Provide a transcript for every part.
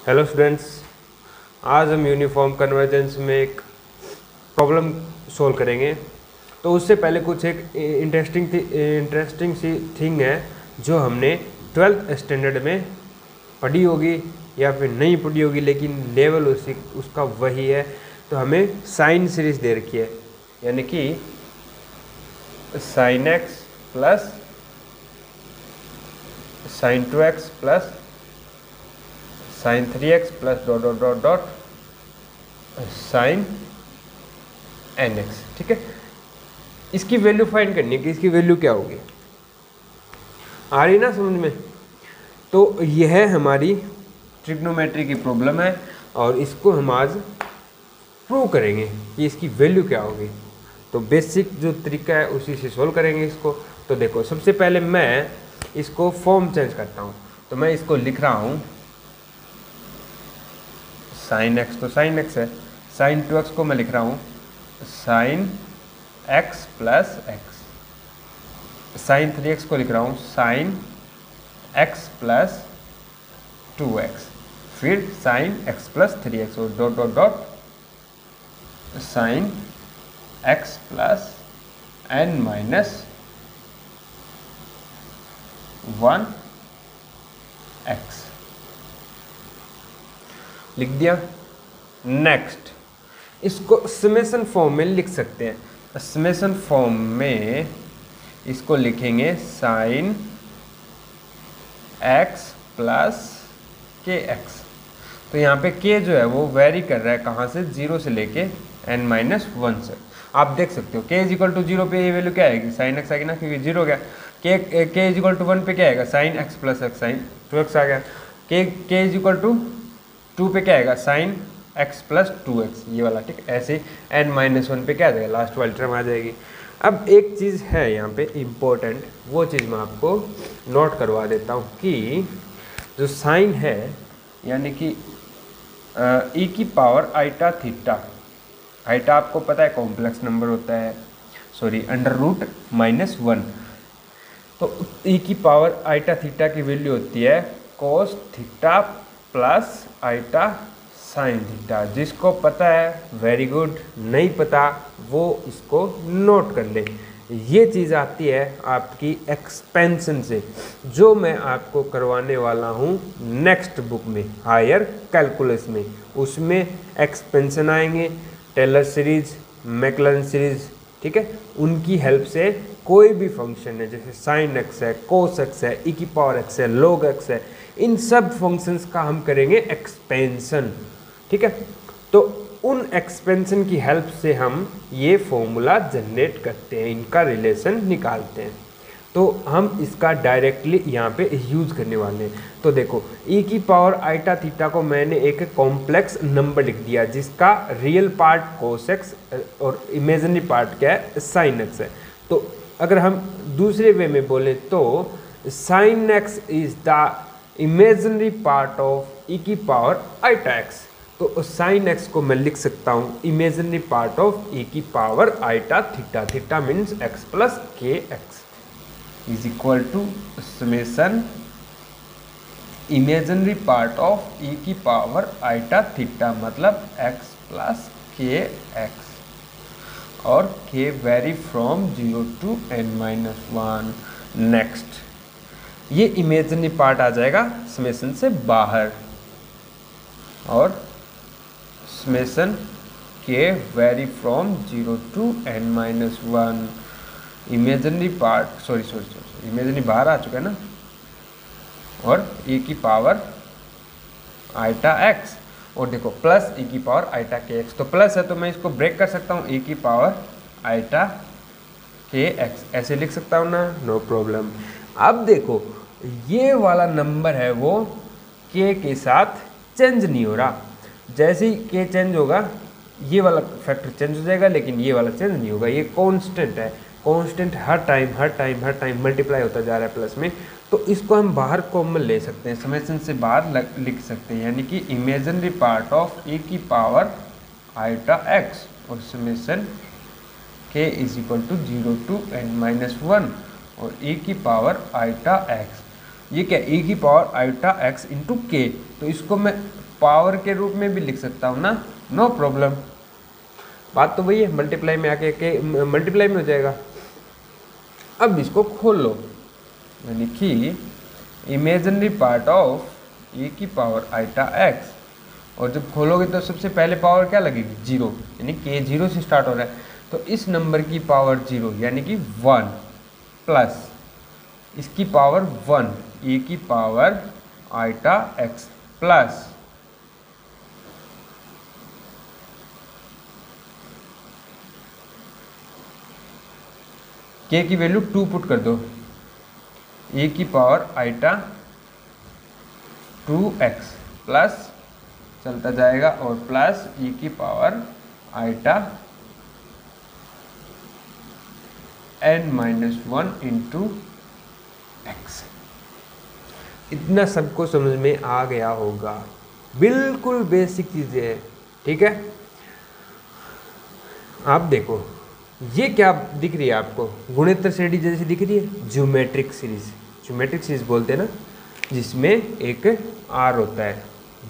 Hello students, आज हम uniform convergence में एक प्रॉब्लम सॉल्व करेंगे। तो उससे पहले कुछ एक इंटरेस्टिंग सी थिंग है जो हमने 12th स्टैंडर्ड में पढ़ी होगी या फिर नहीं पढ़ी होगी, लेकिन लेवल उसका वही है। तो हमें साइन सीरीज दे रखी है, यानी कि sine X plus sine 2x plus sine 3x plus dot dot dot dot sine nx। ठीक है, इसकी वैल्यू फाइंड करनी है कि इसकी वैल्यू क्या होगी। आ रही ना समझ में? तो यह हमारी ट्रिग्नोमेट्री की प्रॉब्लम है और इसको हम आज प्रूव करेंगे कि इसकी वैल्यू क्या होगी। तो बेसिक जो तरीका है उसी से सोल्व करेंगे इसको। तो देखो, सबसे पहले मैं इसको फॉर्म चेंज करता हूँ। तो मैं इसको लिख रहा हूँ साइन एक्स, तो साइन एक्स है। साइन 2x को मैं लिख रहा हूँ sine x plus X. Sine 3x को लिख रहा हूँ साइन x प्लस 2x। फिर साइन x प्लस 3x और dot dot dot sine x plus n minus 1 x लिख दिया। नेक्स्ट, इसको समेशन फॉर्म में लिख सकते हैं। समेशन फॉर्म में इसको लिखेंगे sign x plus k x. तो यहाँ पे k जो है वो वेरी कर रहा है कहाँ से, 0 से लेके n-1 से। आप देख सकते हो k इज इक्वल टू 0 पे ये वैल्यू क्या आएगी, साइन x आएगी ना, क्योंकि 0 हो गया। k इज इक्वल टू 1 पे क्या आएगा, sine x plus X, sine 2x आ गया। k इज इक्वल टू 2 पे क्या आएगा, साइन x प्लस 2x, ये वाला। ठीक, ऐसे n-1 पे क्या आ जाएगा, लास्ट वाली टर्म आ जाएगी। अब एक चीज़ है यहाँ पे इम्पोर्टेंट, वो चीज़ मैं आपको नोट करवा देता हूँ कि जो साइन है यानी कि e की पावर आइटा थीटा। आइटा आपको पता है कॉम्प्लेक्स नंबर होता है, सॉरी √-1। तो e की पावर आइटा थीटा की वैल्यू होती है cos theta plus iota sine theta. जिसको पता है वेरी गुड, नहीं पता वो इसको नोट कर ले। ये चीज़ आती है आपकी एक्सपेंशन से, जो मैं आपको करवाने वाला हूँ नेक्स्ट बुक में, हायर कैलकुलस में। उसमें एक्सपेंशन आएंगे, टेलर सीरीज, मैकलन सीरीज। ठीक है, उनकी हेल्प से कोई भी फंक्शन है, जैसे साइन एक्स है, कोस एक्स है, ई की पावर एक्स है, लॉग एक्स है, इन सब फंक्शंस का हम करेंगे एक्सपेंशन। ठीक है, तो उन एक्सपेंशन की हेल्प से हम ये फॉर्मूला जनरेट करते हैं, इनका रिलेशन निकालते हैं। तो हम इसका डायरेक्टली यहाँ पे यूज करने वाले हैं। तो देखो, e की पावर आइटा थीटा को मैंने एक कॉम्प्लेक्स नंबर लिख दिया, जिसका रियल पार्ट कोस एक्स और इमेजिनरी पार्ट क्या है, साइन एक्स है। तो अगर हम दूसरे वे में बोले तो sine x is the imaginary part of e की पावर आइटा एक्स। तो साइन एक्स को मैं लिख सकता हूँ इमेजिनरी पार्ट ऑफ e की power iota theta. Theta means x plus k x is equal to summation imaginary part of e की power iota theta, मतलब x प्लस के एक्स और k vary from 0 to n-1। Next, ये imaginary part आ जाएगा summation से बाहर और summation के very from 0 to n-1। Imaginary part sorry imaginary बाहर आ चुका है ना, और e की पावर आइटा एक्स, और देखो प्लस e की पावर आइटा के एक्स। तो प्लस है तो मैं इसको ब्रेक कर सकता हूँ, e की पावर आइटा के एक्स ऐसे लिख सकता हूँ ना, नो प्रॉब्लम। अब देखो, ये वाला नंबर है वो k के साथ चेंज नहीं हो रहा। जैसे ही k चेंज होगा ये वाला फैक्टर चेंज हो जाएगा, लेकिन ये वाला चेंज नहीं होगा। ये कांस्टेंट है, कांस्टेंट हर टाइम मल्टीप्लाई होता जा रहा है प्लस में। तो इसको हम बाहर कॉमन ले सकते हैं, समेशन से बाहर लिख सकते हैं, यानी कि इमेजिनरी पार्ट ऑफ e की पावर आइटा एक्स और summation k is equal to 0 to n-1 और e की पावर आइटा एक्स। ये क्या, e की पावर आइटा एक्स इंटू के। तो इसको मैं पावर के रूप में भी लिख सकता हूँ ना, नो प्रॉब्लम। बात तो वही है, मल्टीप्लाई में आके के मल्टीप्लाई में हो जाएगा। अब इसको खोल लो, यानी कि इमेजिनरी पार्ट ऑफ e की पावर आइटा x, और जब खोलोगे तो सबसे पहले पावर क्या लगेगी, 0, यानी k 0 से स्टार्ट हो रहा है, तो इस नंबर की पावर 0 यानी कि 1 प्लस इसकी पावर 1 e की power iota x plus k की वैल्यू 2 पुट कर दो, e की पावर आइटा 2x प्लस चलता जाएगा और प्लस e की power iota n-1 into x। इतना सबको समझ में आ गया होगा, बिल्कुल बेसिक चीज़ें हैं, ठीक है। आप देखो ये क्या दिख रही है आपको, गुणित्र श्रेणी जैसी दिख रही है, ज्योमेट्रिक सीरीज, ज्योमेट्रिक सीरीज बोलते हैं ना, जिसमें एक r होता है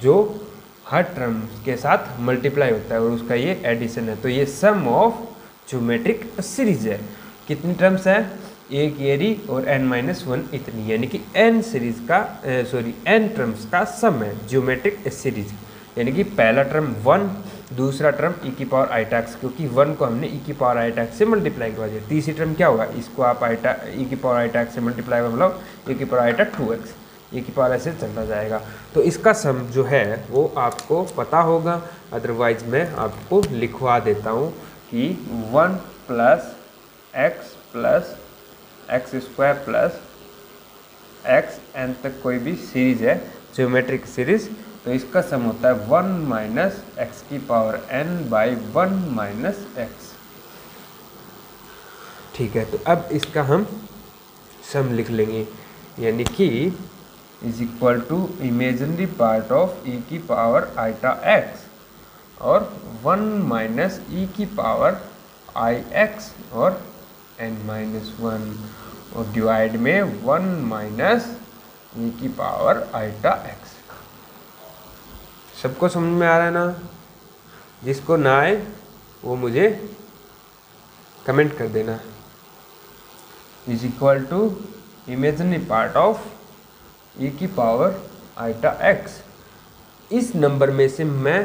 जो हर टर्म के साथ मल्टीप्लाई होता है और उसका ये एडिशन है, तो ये सम ऑफ ज्योमेट्रिक सीरीज है। कितनी टर्म्स है, एक एरी और n-1 इतनी, यानी कि n सीरीज का n टर्म्स का सम है ज्योमेट्रिक सीरीज। यानी कि पहला टर्म 1, दूसरा टर्म e की पावर आइटा x, क्योंकि 1 को हमने e की पावर आइटा x से मल्टीप्लाई करवा दिया। तीसरी टर्म क्या होगा, इसको आप आइटा e की पावर आइटा x से मल्टीप्लाई कर, मतलब e की पावर आइटा 2x, e की पावर ऐसे चलता जाएगा। तो इसका सम जो है वो आपको पता होगा, अदरवाइज मैं आपको लिखवा देता हूँ कि 1 plus X square plus X N तक कोई भी सीरीज है ज्योमेट्रिक सीरीज, तो इसका सम होता है 1 माइनस एक्स की power n by 1 minus x. ठीक है, तो अब इसका हम सम लिख लेंगे, यानी कि is equal to imaginary part of e की पावर आइटा x और 1 माइनस e की पावर आई एक्स और n-1 और डिवाइड में 1 माइनस e की पावर आइटा x। सबको समझ में आ रहा है ना? जिसको ना आए वो मुझे कमेंट कर देना। Is equal to imaginary part of e की पावर आइटा x। इस नंबर में से मैं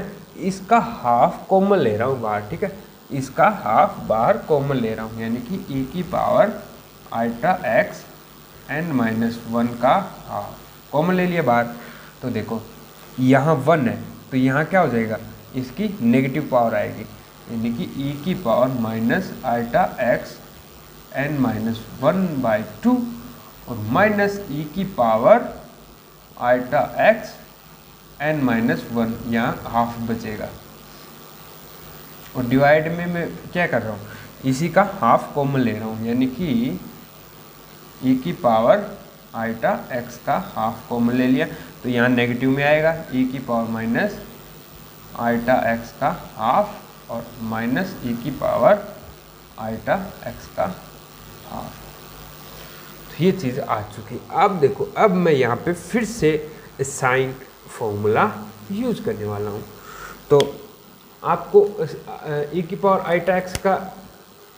इसका हाफ कॉमन ले रहा हूँ बाहर, ठीक है, इसका हाफ बाहर कॉमन ले रहा हूँ, यानी कि e की पावर आइटा x n-1 का हाफ कॉमन ले लिया बाहर। तो देखो यहाँ 1 है तो यहाँ क्या हो जाएगा, इसकी नेगेटिव पावर आएगी, यानी कि e की power minus iota x n-1 by 2 और माइनस e की पावर आइटा x n-1, यहाँ हाफ बचेगा। और डिवाइड में मैं क्या कर रहा हूँ, इसी का हाफ कॉमन ले रहा हूँ, यानी कि e की पावर आइटा x का हाफ कॉमन ले लिया, तो यहाँ नेगेटिव में आएगा e की पावर माइनस आइटा x का हाफ और माइनस e की पावर आइटा x का हाफ। तो ये चीज़ आ चुकी। अब देखो, अब मैं यहाँ पे फिर से साइन फॉर्मूला यूज करने वाला हूँ। तो आपको e की पावर आइटा x का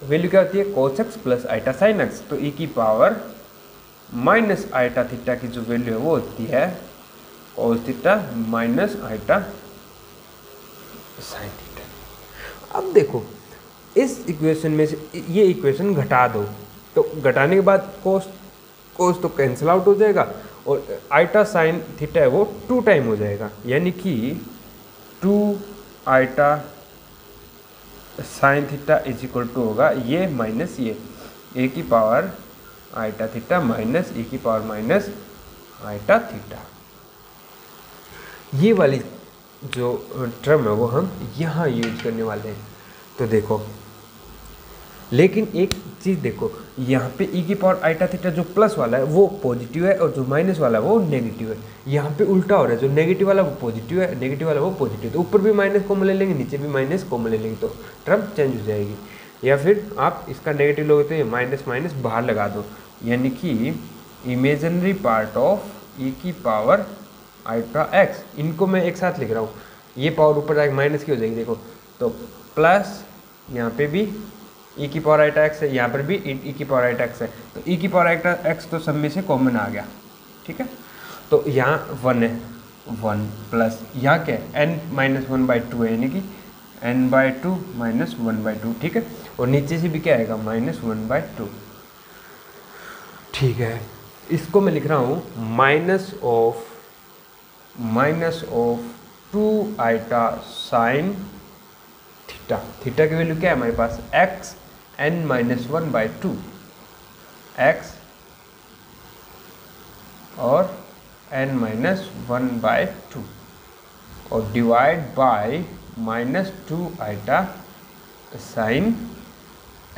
वैल्यू क्या होती है, cos x plus iota sine x, तो e की पावर माइनस आइटा थीटा की जो वैल्यू है वो होती है cos theta minus iota sine theta. अब देखो इस इक्वेशन में से ये इक्वेशन घटा दो, तो घटाने के बाद कोस तो कैंसिल आउट हो जाएगा और आइटा साइन थीटा है वो 2 टाइम हो जाएगा, यानी कि 2 iota sine theta is equal to होगा ये माइनस ये ए की power iota theta minus A की पावर माइनस आइटा थीटा। ये वाली जो टर्म है वो हम यहाँ यूज करने वाले हैं। तो देखो, लेकिन एक चीज़ देखो, यहाँ पे e की पावर आइटा थीटा जो प्लस वाला है वो पॉजिटिव है और जो माइनस वाला है वो नेगेटिव है। यहाँ पे उल्टा हो रहा है, जो नेगेटिव वाला वो पॉजिटिव है, नेगेटिव वाला वो पॉजिटिव है, तो ऊपर भी माइनस कॉमन ले लेंगे, नीचे भी माइनस कॉमन ले लेंगे, तो टर्म चेंज हो जाएगी। या फिर आप इसका नेगेटिव लोगे तो ये माइनस माइनस बाहर लगा दो, यानी कि इमेजिनरी पार्ट ऑफ e की पावर आइटा एक्स, इनको मैं एक साथ लिख रहा हूँ, ये पावर ऊपर जाके माइनस की हो जाएगी देखो, तो प्लस यहाँ पे भी ई की पावर आइटा एक्स है, यहाँ पर भी ई की पावर आइटा एक्स है, तो ई की पावर आइटा एक्स तो सब में से कॉमन आ गया, ठीक है। तो यहाँ 1 है, 1 प्लस यहाँ क्या है n-1/2 है, यानी कि n/2 -1/2, ठीक है। और नीचे से भी क्या आएगा -1/2, ठीक है। इसको मैं लिख रहा हूँ minus of 2 iota sine theta. Theta की वैल्यू क्या है हमारे पास x n-1/2 x और n-1/2 और divide by -2 iota sign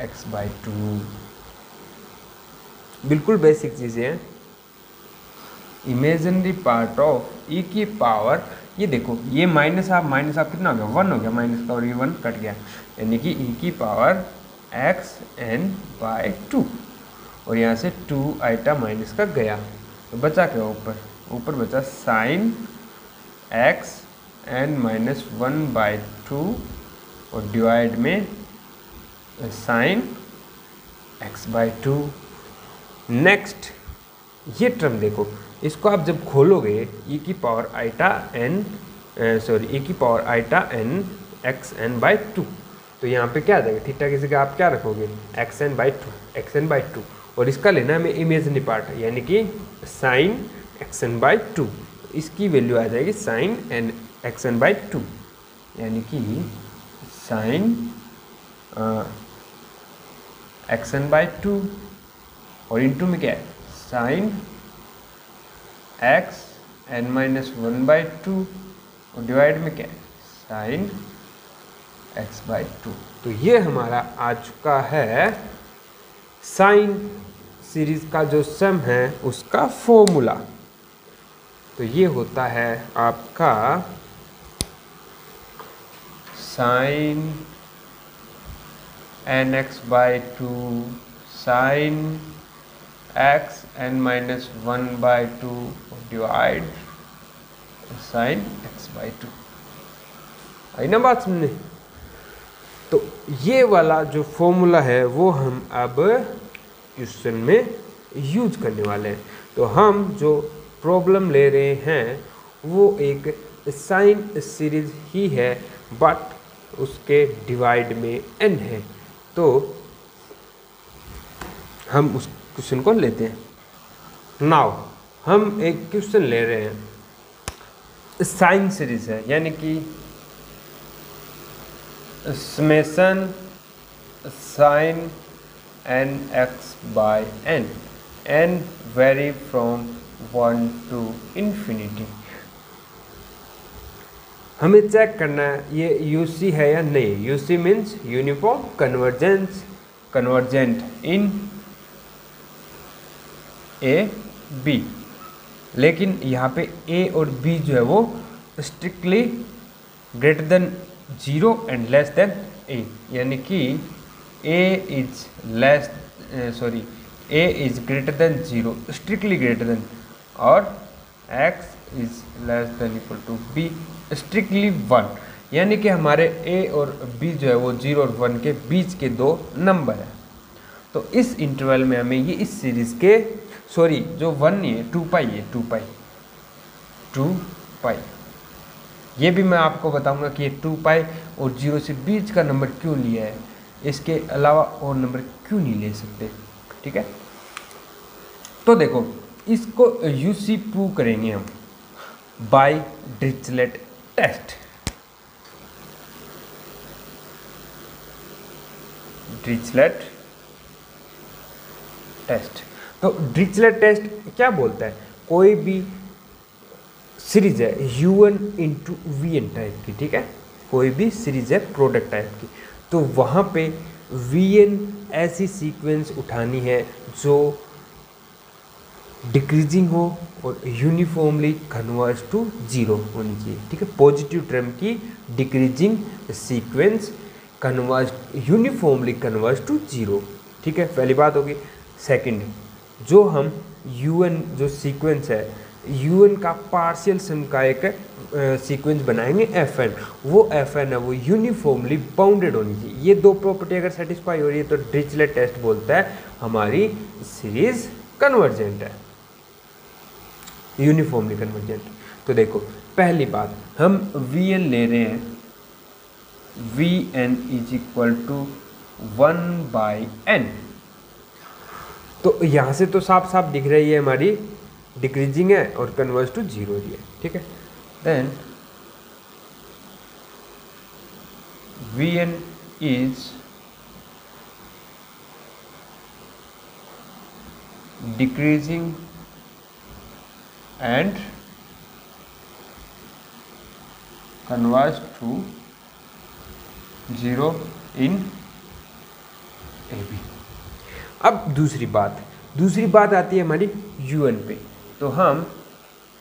x/2। बिल्कुल बेसिक चीज़ें हैं। इमेजिनरी पार्ट ऑफ ई की पावर, ये देखो ये माइनस आप कितना हो गया 1 हो गया माइनस का, और ये 1 कट गया, यानी कि ई की पावर xn/2 और यहाँ से 2 आइटा माइनस का गया, तो बचा क्या ऊपर बचा साइन xn-1/2 और डिवाइड में साइन x/2। नेक्स्ट ये टर्म देखो, इसको आप जब खोलोगे ई की पावर आइटा n xn/2, तो यहाँ पे क्या आ जाएगा, थीटा की जगह आप क्या रखोगे xn/2 और इसका लेना हमें इमेजिनरी पार्ट, यानी कि साइन xn/2, इसकी वैल्यू आ जाएगी साइन xn/2, यानी कि साइन xn/2 और इनटू में क्या है साइन xn-1/2 और डिवाइड में क्या है साइन x/2। तो ये हमारा आ चुका है साइन सीरीज का जो सम है उसका फॉर्मूला। तो ये होता है आपका sine nx/2 sine xn-1/2 divide sine x/2। आई ना बात सुनने। तो ये वाला जो फॉर्मूला है वो हम अब क्वेश्चन में यूज करने वाले हैं। तो हम जो प्रॉब्लम ले रहे हैं वो एक साइन सीरीज ही है, बट उसके डिवाइड में n है। तो हम उस क्वेश्चन को लेते हैं। नाउ हम एक क्वेश्चन ले रहे हैं साइन सीरीज है, यानी कि summation sine nx/n, n vary from 1 to infinity। हमें चेक करना है ये यूसी है या नहीं। UC means uniform convergence, convergent in a b, लेकिन यहाँ पे ए और बी जो है वो strictly greater than 0 and less than a, यानी कि a is greater than 0, strictly greater than, और x is less than equal to b, strictly 1, यानी कि हमारे a और b जो है वो 0 और 1 के बीच के दो नंबर है। तो इस इंटरवल में हमें ये इस सीरीज के जो 1 नहीं है 2 पाई है, 2 पाई, ये भी मैं आपको बताऊंगा कि ये 2 पाई और 0 से बीच का नंबर क्यों लिया है, इसके अलावा और नंबर क्यों नहीं ले सकते, ठीक है। तो देखो इसको यूसी प्रूव करेंगे हम by Dirichlet test. Dirichlet test, तो डिरिचलेट टेस्ट क्या बोलता है, कोई भी सीरीज है u1 इंटू वी टाइप की, ठीक है, कोई भी सीरीज है प्रोडक्ट टाइप की, तो वहाँ पे vn ऐसी सीक्वेंस उठानी है जो डिक्रीजिंग हो और यूनिफॉर्मली कन्वर्ज टू 0 होनी चाहिए, ठीक है। पॉजिटिव टर्म की decreasing sequence converge uniformly converge to 0, ठीक है, पहली बात होगी। सेकंड, जो हम un जो सीक्वेंस है un का पार्शियल सम का एक सीक्वेंस बनाएंगे fn, वो fn है वो यूनिफॉर्मली बाउंडेड होनी चाहिए। ये दो प्रॉपर्टी अगर सेटिस्फाई हो रही है तो डिरिचलेट टेस्ट बोलता है हमारी सीरीज कन्वर्जेंट है, यूनिफॉर्मली कन्वर्जेंट। तो देखो पहली बात, हम vn ले रहे हैं, vn is equal to 1/n। तो यहाँ से तो साफ साफ दिख रही है हमारी डिक्रीजिंग है और कन्वर्ज टू 0 ही है, ठीक है। Then vn is decreasing and converge to 0 in AB। अब दूसरी बात आती है हमारी un पे। तो हम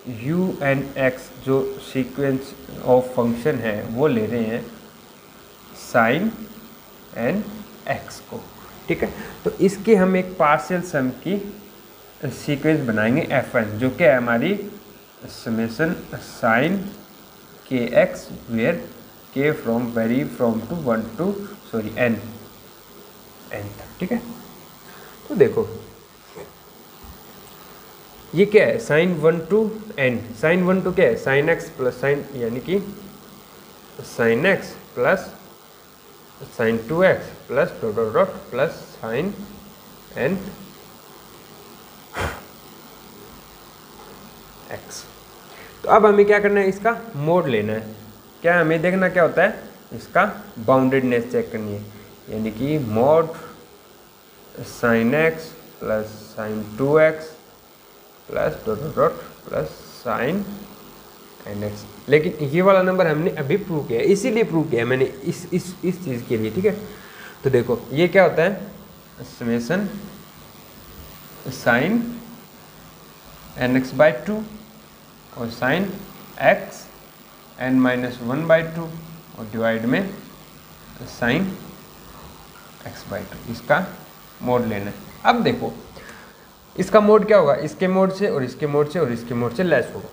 unx जो सीक्वेंस ऑफ फंक्शन है वो ले रहे हैं sin nx को, ठीक है। तो इसके हम एक पार्शियल सम की सीक्वेंस बनाएंगे fn, जो क्या है हमारी summation sin kx where k from vary from to 1 to n तक, ठीक है। तो देखो ये क्या है sin 1 to n, sin 1 to क्या है sin x प्लस sin, यानी कि sin x plus sin 2x plus dot dot dot plus sin n x। तो अब हमें क्या करना है, इसका मोड लेना है। क्या हमें देखना क्या होता है, इसका बाउंडेडनेस चेक करनी है, यानी कि mode sin x plus sin 2x plus dot dot dot plus sin nx। लेकिन ये वाला नंबर हमने अभी प्रूव किया है, इसीलिए प्रूव किया है मैंने इस चीज़ के लिए, ठीक है। तो देखो ये क्या होता है, समेशन sin nx/2 और sin x n-1/2 और डिवाइड में sin x/2, इसका मोड लेना है। अब देखो इसका मोड क्या होगा, इसके मोड से और इसके मोड से और इसके मोड से लेस होगा।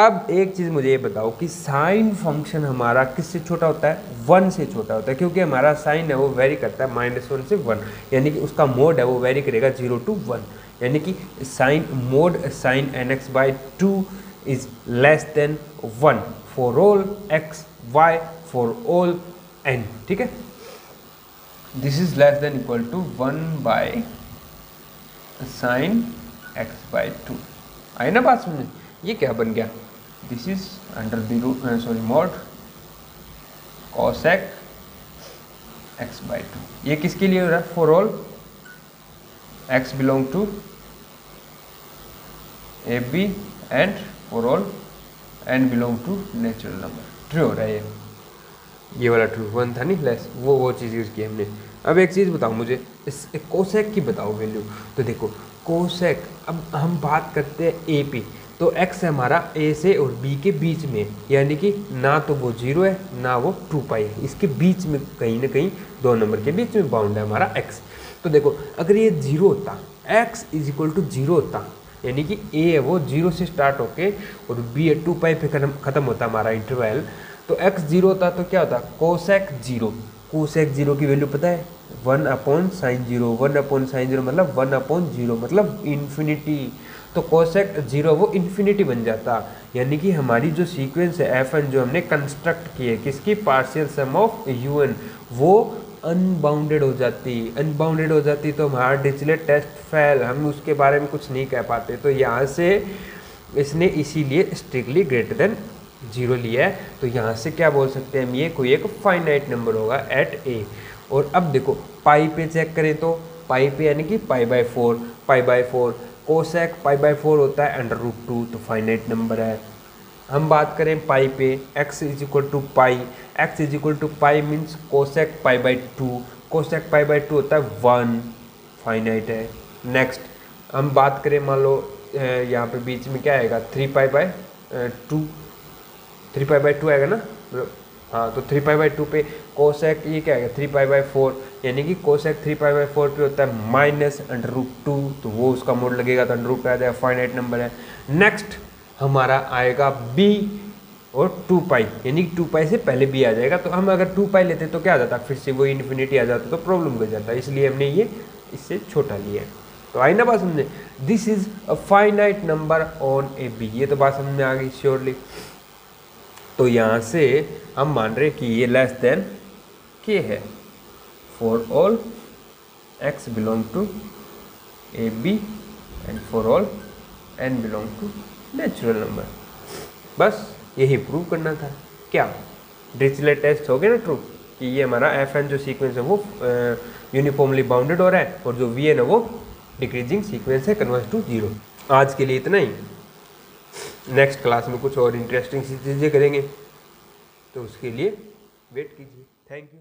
अब एक चीज़ मुझे ये बताओ कि साइन फंक्शन हमारा किससे छोटा होता है, 1 से छोटा होता है, क्योंकि हमारा साइन है वो वेरी करता है -1 से 1, यानी कि उसका मोड है वो वेरी करेगा 0 to 1, यानी कि sine mod sin nx/2 is less than 1 for all x y for all n, ठीक है। This is less than equal to 1 sin x/2। आई ना बात समझे, ये क्या बन गया, this is under the root sorry mod cosec x/2। ये किसके लिए हो रहा है, for all x belong to AB and for all n belong to natural number. True हो रहा है ये वाला ट्रू, 1 था नहीं लेस, वो चीज़ यूज़ की हमने। अब एक चीज़ बताओ मुझे, इस कोसेक की बताओ वैल्यू। तो देखो कोसेक, अब हम बात करते हैं AP, तो x है हमारा A से और B के बीच में, यानी कि ना तो वो 0 है ना वो 2π है, इसके बीच में कहीं ना कहीं दो नंबर के बीच में बाउंड है हमारा x। तो देखो अगर ये 0 होता, x इज इक्वल टू 0 होता, यानी कि A है वो 0 से स्टार्ट होके और B है 2π पे खत्म होता हमारा इंटरवल, तो x 0 होता तो क्या होता, कोसेक 0। कोसेक 0 की वैल्यू पता है 1/sin 0, 1/sin 0 मतलब 1/0 मतलब इन्फिनिटी। तो कोसेक 0 वो इन्फिनिटी बन जाता, यानी कि हमारी जो सीक्वेंस है fn जो हमने कंस्ट्रक्ट की है किसकी, पार्शियल सम ऑफ un, वो अनबाउंडेड हो जाती तो हमारा डिरिचलेट टेस्ट फेल, हम उसके बारे में कुछ नहीं कह पाते। तो यहाँ से इसने इसीलिए स्ट्रिक्टली ग्रेटर देन 0 लिया है, तो यहाँ से क्या बोल सकते हैं हम, ये कोई एक फाइनाइट नंबर होगा एट A। और अब देखो पाई पे चेक करें तो पाई पे यानी कि π/4 कोसेक π/4 होता है √2, तो फाइनाइट नंबर है। हम बात करें पाई पे, x is equal to pi, x is equal to pi means cosec π/2, cosec π/2 होता है 1, फाइनाइट है। नेक्स्ट हम बात करें, मान लो यहाँ पे बीच में क्या आएगा 3π/2, 3π/2 आएगा ना, हाँ, तो 3π/2 पे कोसेक ये क्या आएगा 3π/4, यानी कि कोसेक 3π/4 पे होता है -√2, तो वो उसका मोड लगेगा तो √2 आ जाएगा, फाइनाइट नंबर है। नेक्स्ट हमारा आएगा b और 2 पाई, यानी कि 2 पाई से पहले b आ जाएगा। तो हम अगर 2 पाई लेते तो क्या आ जाता, फिर से वो इन्फिनिटी आ जाता तो प्रॉब्लम कर जाता, इसलिए हमने ये इससे छोटा लिया है। तो आई ना बात समझे, this is a finite number on A B, ये तो बात समझ में आ गई श्योरली। तो यहाँ से हम मान रहे कि ये लेस देन k है for all x belong to A B and for all n belong to natural number. बस यही प्रूव करना था। क्या डिरिचलेट टेस्ट हो गया ना ट्रू, कि ये हमारा fn जो सीक्वेंस है वो यूनिफॉर्मली बाउंडेड हो रहा है और जो vn है वो डिक्रीजिंग सीक्वेंस है कन्वर्ज टू 0। आज के लिए इतना ही, नेक्स्ट क्लास में कुछ और इंटरेस्टिंग सी चीज़ें करेंगे, तो उसके लिए वेट कीजिए। Thank you.